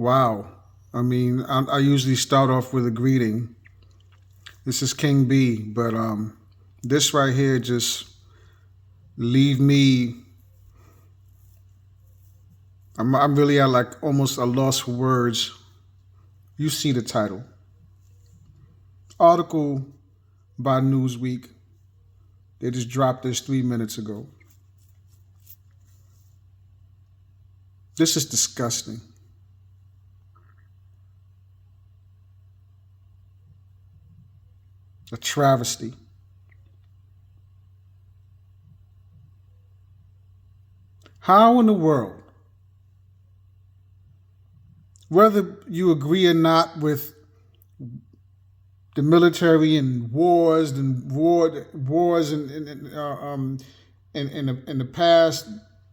Wow. I mean, I usually start off with a greeting. This is King B, but this right here just leave me. I'm really at like almost a loss for words. You see the title. Article by Newsweek. They just dropped this 3 minutes ago. This is disgusting. A travesty. How in the world, whether you agree or not with the military and wars in the past,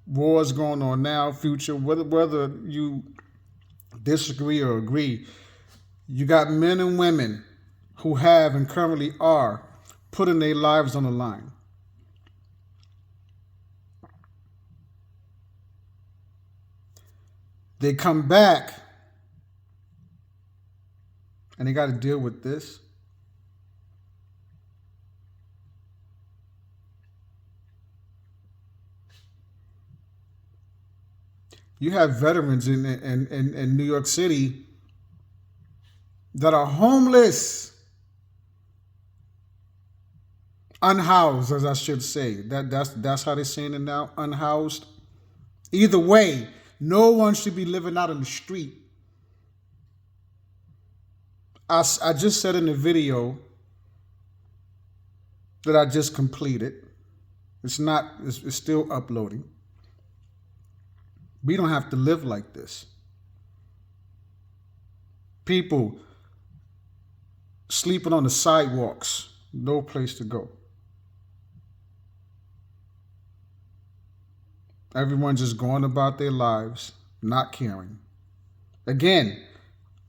wars going on now, future, whether you disagree or agree, you got men and women who have and currently are putting their lives on the line. They come back and they got to deal with this. You have veterans in New York City that are homeless, unhoused, as I should say. That's how they're saying it now, unhoused. Either way, no one should be living out in the street. I just said in the video that I just completed. It's still uploading. We don't have to live like this. People sleeping on the sidewalks, no place to go. Everyone just going about their lives, not caring. Again,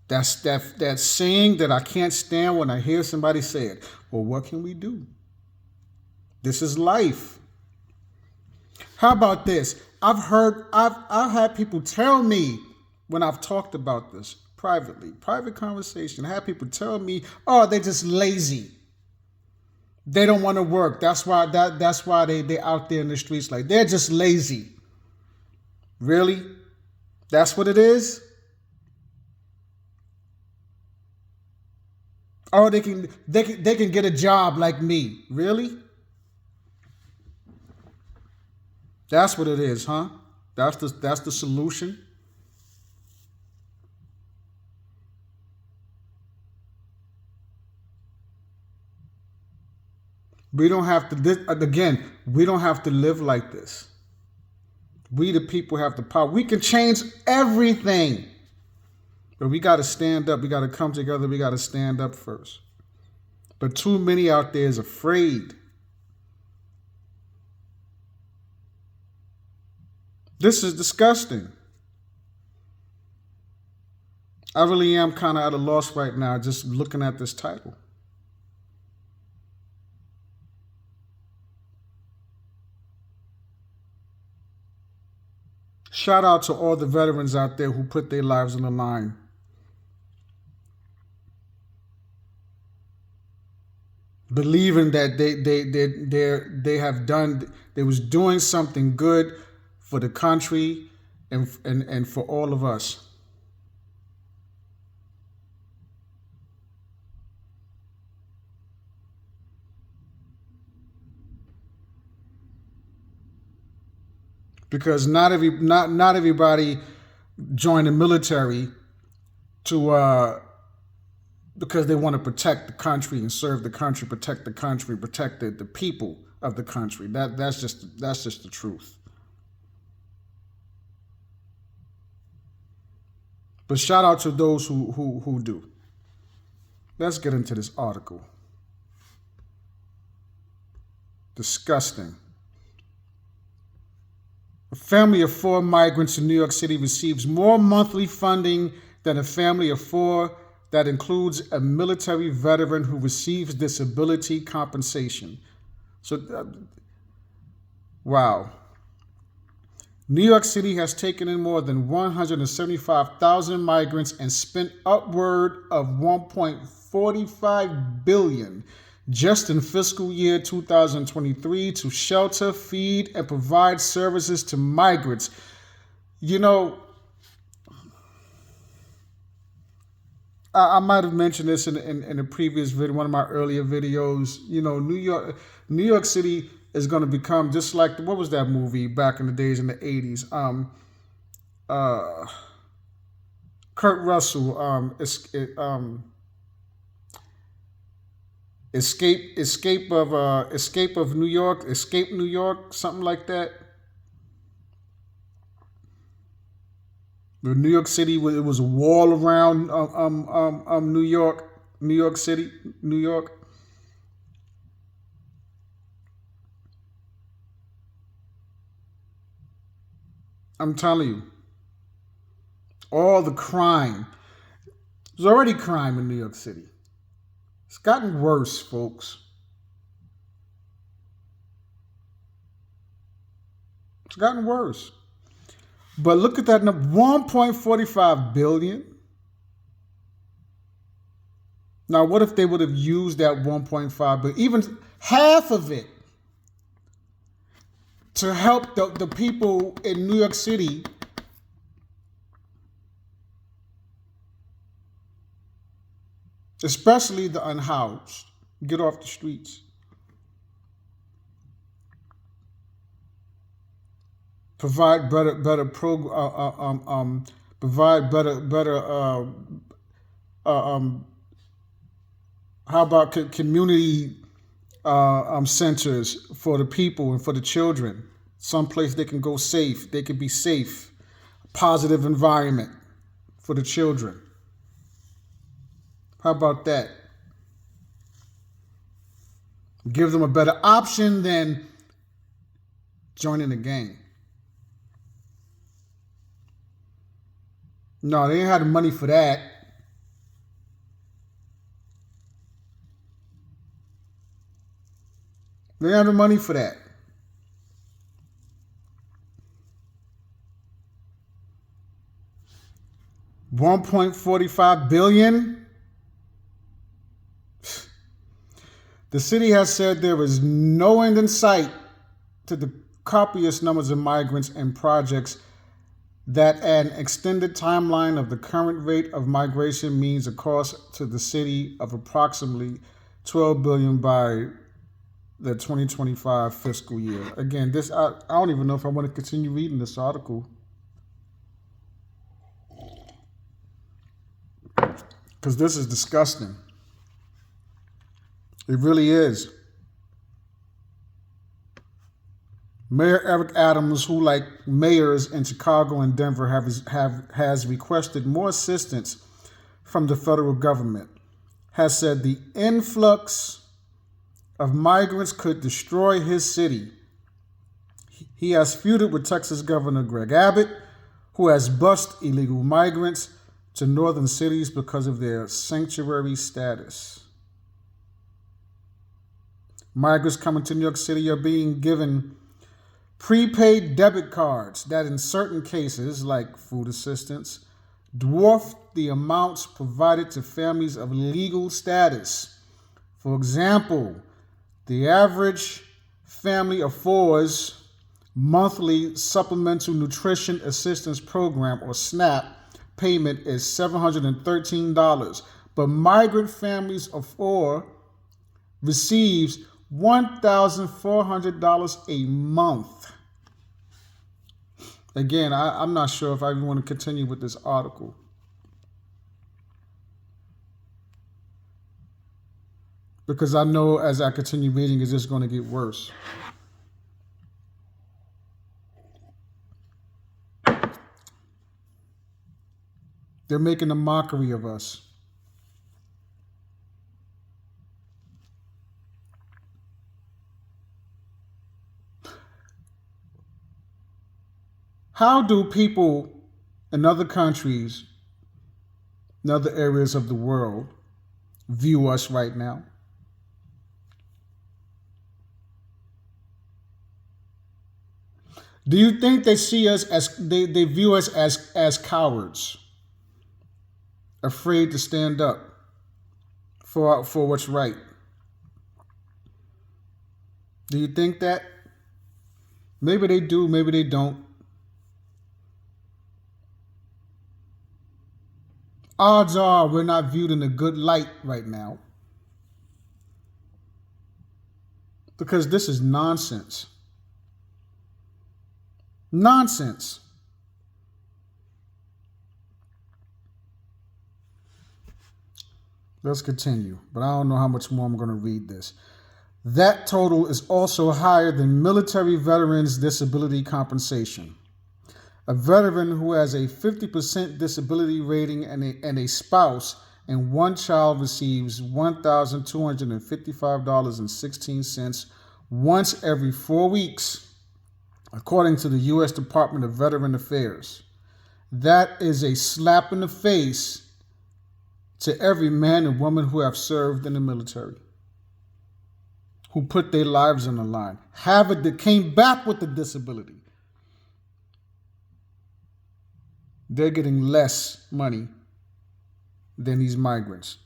that's that saying that I can't stand when I hear somebody say it. Well, what can we do? This is life. How about this? I've had people tell me when I've talked about this privately, private conversation. I had people tell me, "Oh, they're just lazy. They don't want to work. That's why they out there in the streets like they're just lazy." Really? That's what it is? Or they can get a job like me. Really? That's what it is, huh? That's the solution. We don't have to again, we don't have to live like this. We the people have the power. We can change everything. But we got to stand up. We got to come together. We got to stand up first. But too many out there is afraid. This is disgusting. I really am kind of at a loss right now just looking at this title. Shout out to all the veterans out there who put their lives on the line. Believing that they was doing something good for the country and for all of us. Because not everybody joined the military to because they want to protect the country and serve the country, protect the country, protect the people of the country. That's just the truth. But shout out to those who do. Let's get into this article. Disgusting. A family of 4 migrants in New York City receives more monthly funding than a family of 4 that includes a military veteran who receives disability compensation. So, wow. New York City has taken in more than 175,000 migrants and spent upward of 1.45 billion just in fiscal year 2023 to shelter, feed, and provide services to migrants. You know, I might have mentioned this in a previous video, one of my earlier videos. You know, New York City is going to become just like what was that movie back in the days in the 80s? Uh, Kurt Russell, Escape of New York, Escape New York, something like that. New York City, it was a wall around New York City, New York. I'm telling you, all the crime. There's already crime in New York City. It's gotten worse, folks. It's gotten worse. But look at that number, 1.45 billion. Now, what if they would have used that 1.5 billion, even half of it, to help the people in New York City especially the unhoused, get off the streets. Provide provide better. How about community centers for the people and for the children? Someplace they can go safe. They can be safe. Positive environment for the children. How about that? Give them a better option than joining the gang. No, they ain't had the money for that. They ain't had the money for that. $1.45 billion. The city has said there is no end in sight to the copious numbers of migrants and projects that an extended timeline of the current rate of migration means a cost to the city of approximately $12 billion by the 2025 fiscal year. Again, this I don't even know if I want to continue reading this article, because this is disgusting. It really is. Mayor Eric Adams, who like mayors in Chicago and Denver has requested more assistance from the federal government, has said the influx of migrants could destroy his city. He has feuded with Texas Governor Greg Abbott, who has bused illegal migrants to northern cities because of their sanctuary status. Migrants coming to New York City are being given prepaid debit cards that in certain cases, like food assistance, dwarf the amounts provided to families of legal status. For example, the average family of four's monthly Supplemental Nutrition Assistance Program, or SNAP, payment is $713, but migrant families of four receives $1,400 a month. Again, I'm not sure if I even want to continue with this article. Because I know as I continue reading, it's just going to get worse. They're making a mockery of us. How do people in other countries, in other areas of the world, view us right now? Do you think they see us as they view us as cowards, afraid to stand up for what's right? Do you think that? Maybe they do, maybe they don't. Odds are we're not viewed in a good light right now because this is nonsense. Nonsense. Let's continue, but I don't know how much more I'm going to read this. That total is also higher than military veterans' disability compensation. A veteran who has a 50% disability rating and a spouse and one child receives $1,255.16 once every 4 weeks, according to the U.S. Department of Veteran Affairs. That is a slap in the face to every man and woman who have served in the military, who put their lives on the line, that came back with a disability. They're getting less money than these migrants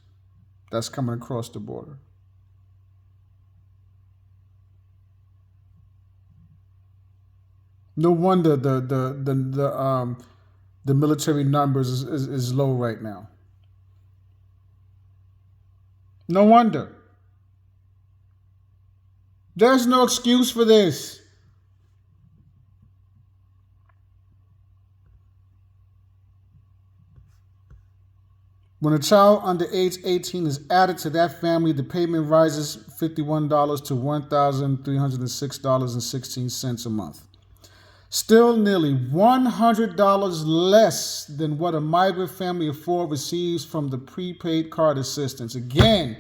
that's coming across the border. No wonder the military numbers is low right now. No wonder. There's no excuse for this. When a child under age 18 is added to that family, the payment rises $51 to $1,306.16 a month. Still nearly $100 less than what a migrant family of four receives from the prepaid card assistance. Again,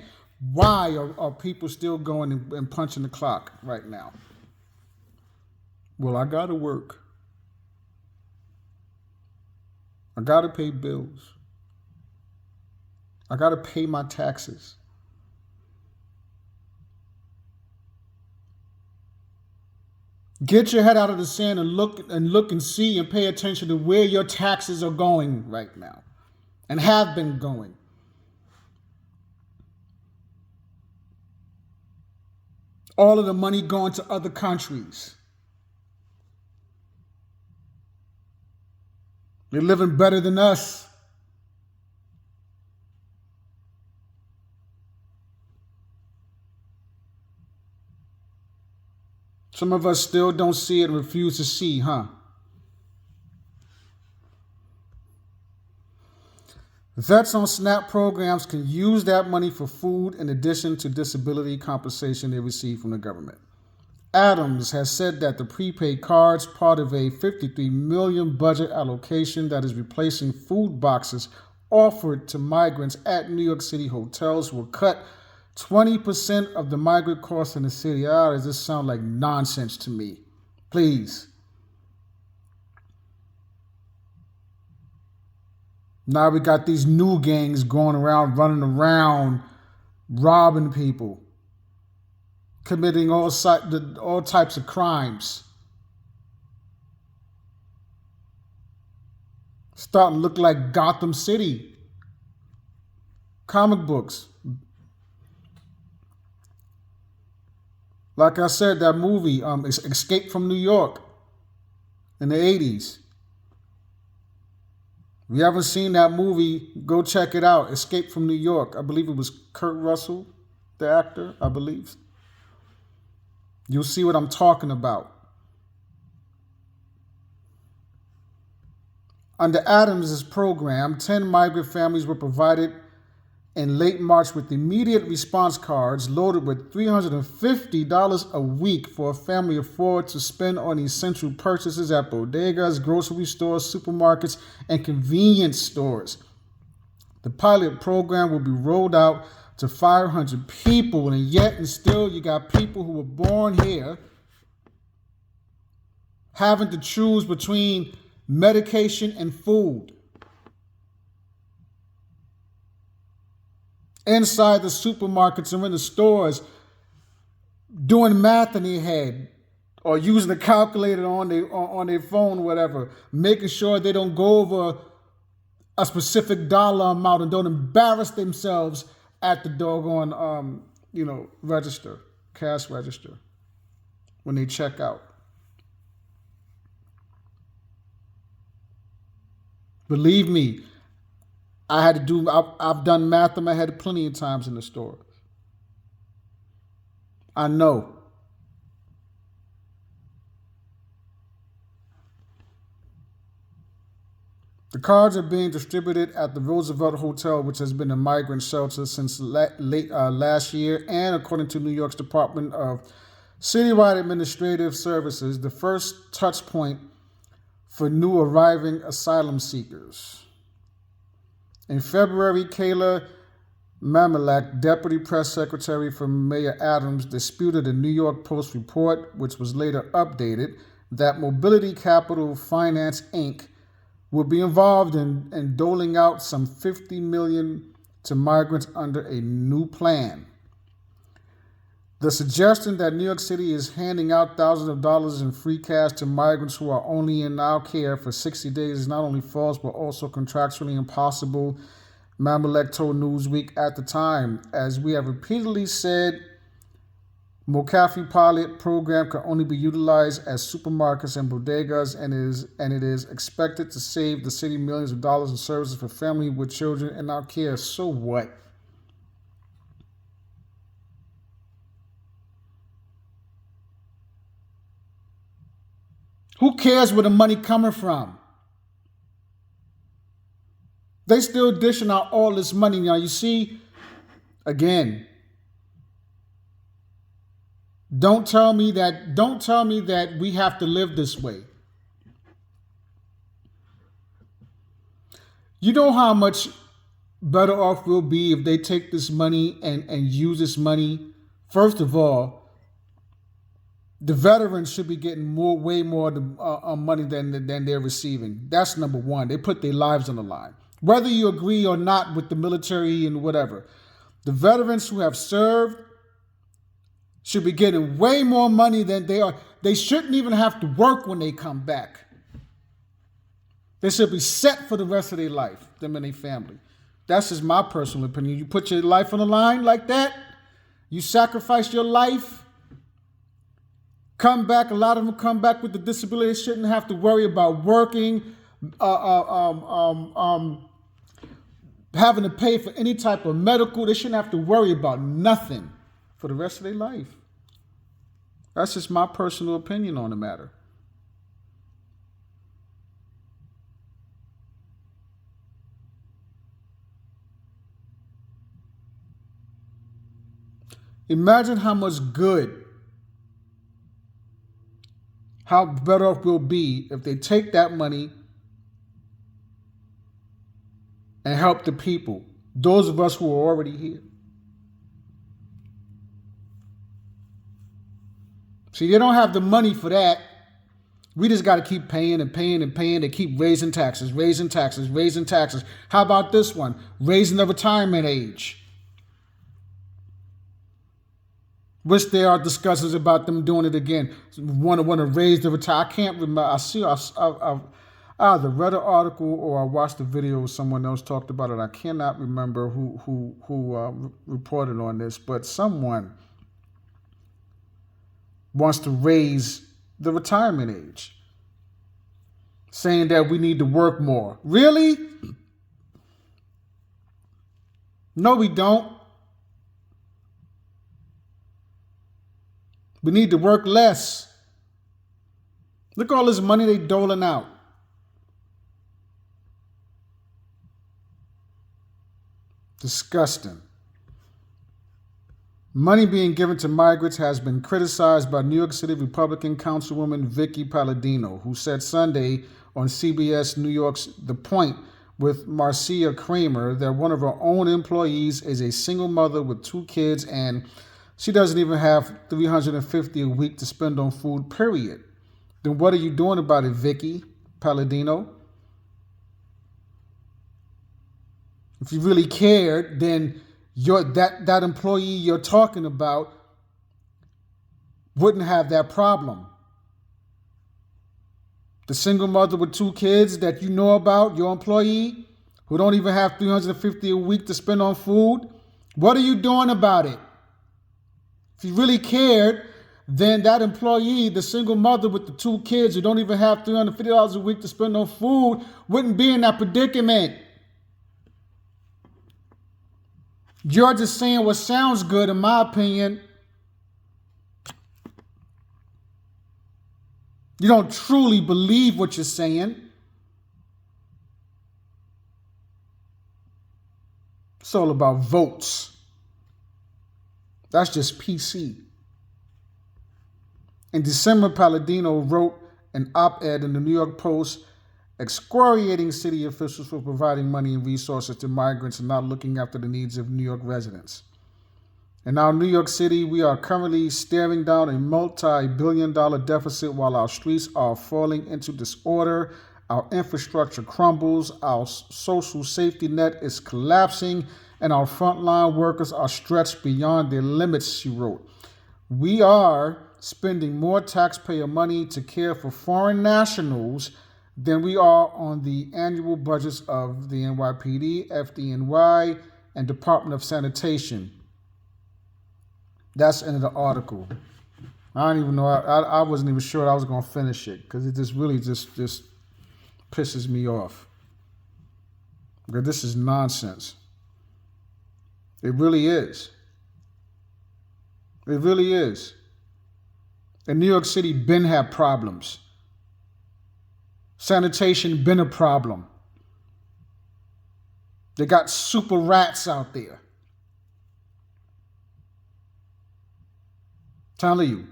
why are people still going and punching the clock right now? Well, I got to work. I got to pay bills. I got to pay my taxes. Get your head out of the sand and look and see and pay attention to where your taxes are going right now and have been going. All of the money going to other countries. They're living better than us. Some of us still don't see it and refuse to see, huh? Vets on SNAP programs can use that money for food in addition to disability compensation they receive from the government. Adams has said that the prepaid cards, part of a $53 million budget allocation that is replacing food boxes offered to migrants at New York City hotels, will cut 20% of the migrant costs in the city. Does this sound like nonsense to me? Please. Now we got these new gangs going around, running around, robbing people, committing all types of crimes. Starting to look like Gotham City. Comic books. Like I said, that movie, Escape from New York, in the 80s. If you haven't seen that movie, go check it out. Escape from New York. I believe it was Kurt Russell, the actor, I believe. You'll see what I'm talking about. Under Adams' program, 10 migrant families were provided in late March with immediate response cards loaded with $350 a week for a family of four to spend on essential purchases at bodegas, grocery stores, supermarkets, and convenience stores. The pilot program will be rolled out to 500 people, and yet and still you got people who were born here having to choose between medication and food. Inside the supermarkets and in the stores, doing math in their head. or using a calculator on their phone, or whatever, making sure they don't go over a specific dollar amount and don't embarrass themselves at the doggone register, cash register, when they check out. Believe me, I've done math in my head plenty of times in the store. I know. The cards are being distributed at the Roosevelt Hotel, which has been a migrant shelter since late last year, and according to New York's Department of Citywide Administrative Services, the first touch point for new arriving asylum seekers. In February, Kayla Mamalak, Deputy Press Secretary for Mayor Adams, disputed a New York Post report, which was later updated, that Mobility Capital Finance, Inc. will be involved in doling out some $50 million to migrants under a new plan. The suggestion that New York City is handing out thousands of dollars in free cash to migrants who are only in our care for 60 days is not only false, but also contractually impossible, Mamalek told Newsweek at the time. As we have repeatedly said, McAfee pilot program can only be utilized as supermarkets and bodegas, and it is expected to save the city millions of dollars in services for families with children in our care. So what? Who cares where the money coming from? They still dishing out all this money. Now you see, again, don't tell me that we have to live this way. You know how much better off we'll be if they take this money and use this money. First of all, the veterans should be getting way more money than they're receiving. That's number one. They put their lives on the line. Whether you agree or not with the military and whatever, the veterans who have served should be getting way more money than they are. They shouldn't even have to work when they come back. They should be set for the rest of their life, them and their family. That's just my personal opinion. You put your life on the line like that, you sacrifice your life, come back. A lot of them come back with the disability. They shouldn't have to worry about working, having to pay for any type of medical. They shouldn't have to worry about nothing for the rest of their life. That's just my personal opinion on the matter. Imagine how much good, how better off we'll be if they take that money and help the people, those of us who are already here. See, they don't have the money for that. We just got to keep paying and paying and paying. They keep raising taxes, raising taxes, raising taxes. How about this one? Raising the retirement age. Which there are discussions about them doing it again. Want to raise the retirement. I can't remember. I either read an article or I watched a video someone else talked about it. I cannot remember who reported on this, but someone wants to raise the retirement age, saying that we need to work more. Really? No, we don't. We need to work less. Look at all this money they doling out. Disgusting. Money being given to migrants has been criticized by New York City Republican Councilwoman Vicky Palladino, who said Sunday on CBS New York's The Point with Marcia Kramer that one of her own employees is a single mother with 2 kids and she doesn't even have $350 a week to spend on food, period. Then what are you doing about it, Vicky Palladino? If you really cared, then that employee you're talking about wouldn't have that problem. The single mother with 2 kids that you know about, your employee, who don't even have $350 a week to spend on food. What are you doing about it? If you really cared, then that employee, the single mother with the 2 kids who don't even have $350 a week to spend on food, wouldn't be in that predicament. You're just saying what sounds good, in my opinion. You don't truly believe what you're saying. It's all about votes. That's just PC. In December, Palladino wrote an op-ed in the New York Post excoriating city officials for providing money and resources to migrants and not looking after the needs of New York residents. In our New York City, we are currently staring down a multi-billion-dollar deficit while our streets are falling into disorder, our infrastructure crumbles, our social safety net is collapsing, and our frontline workers are stretched beyond their limits, she wrote. We are spending more taxpayer money to care for foreign nationals than we are on the annual budgets of the NYPD, FDNY, and Department of Sanitation. That's the end of the article. I don't even know. I wasn't even sure I was going to finish it because it just really just pisses me off. Because this is nonsense. It really is. It really is. And New York City been had problems. Sanitation been a problem. They got super rats out there. Telling you,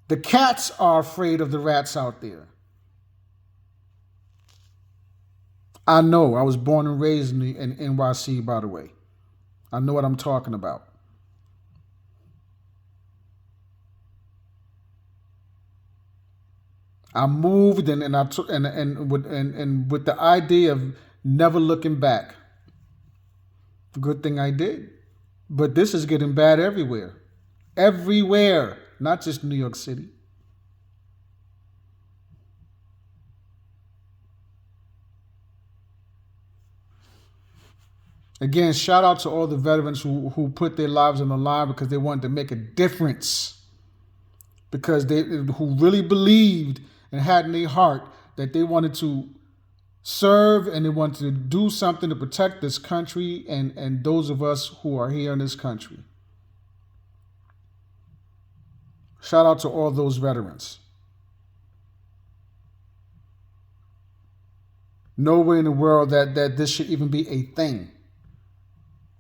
the cats are afraid of the rats out there. I know. I was born and raised in N.Y.C, by the way. I know what I'm talking about. I moved and with the idea of never looking back. Good thing I did. But this is getting bad everywhere. Everywhere, not just New York City. Again, shout out to all the veterans who put their lives on the line because they wanted to make a difference. Because who really believed and had in their heart that they wanted to serve and they wanted to do something to protect this country and those of us who are here in this country. Shout out to all those veterans. No way in the world that this should even be a thing.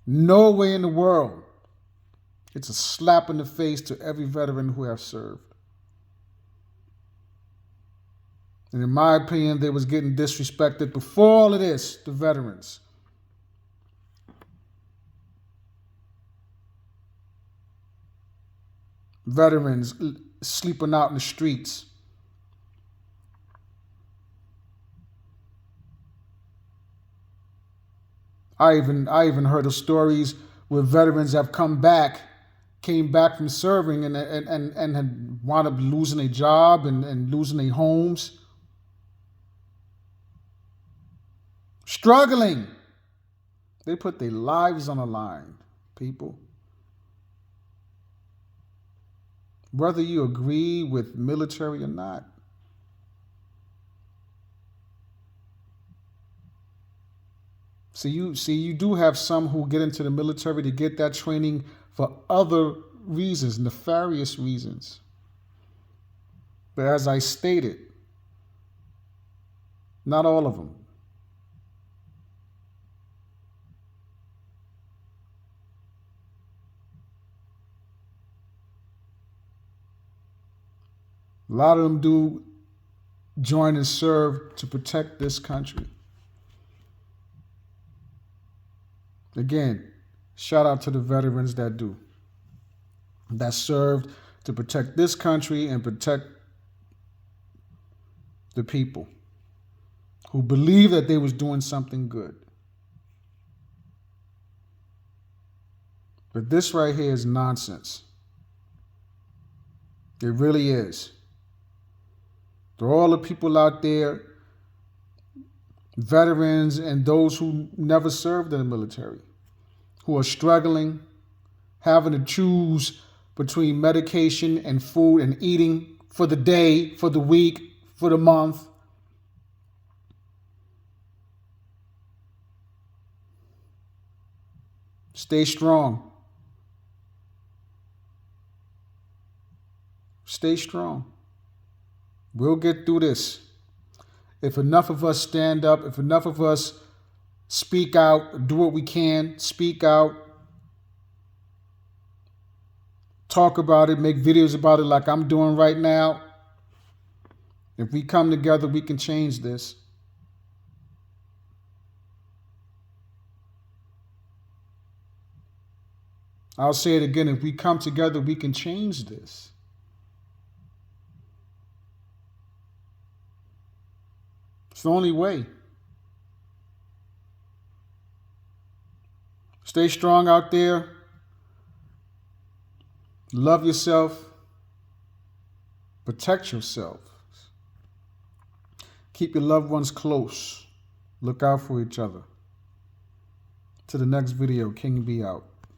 No way in the world. It's a slap in the face to every veteran who has served. And in my opinion, they was getting disrespected before all of this, the veterans. Veterans sleeping out in the streets. I even heard of stories where veterans have came back from serving and had wound up losing a job and losing their homes. Struggling. They put their lives on the line, people. Whether you agree with military or not. See, you do have some who get into the military to get that training for other reasons, nefarious reasons. But as I stated, not all of them. A lot of them do join and serve to protect this country. Again, shout out to the veterans that do. That served to protect this country and protect the people who believed that they was doing something good. But this right here is nonsense. It really is. To all the people out there, veterans and those who never served in the military, who are struggling, having to choose between medication and food and eating for the day, for the week, for the month. Stay strong. Stay strong. We'll get through this. If enough of us stand up, if enough of us speak out, do what we can, speak out, talk about it, make videos about it like I'm doing right now. If we come together, we can change this. I'll say it again. If we come together, we can change this. It's the only way. Stay strong out there. Love yourself. Protect yourself. Keep your loved ones close. Look out for each other. To the next video, King B out.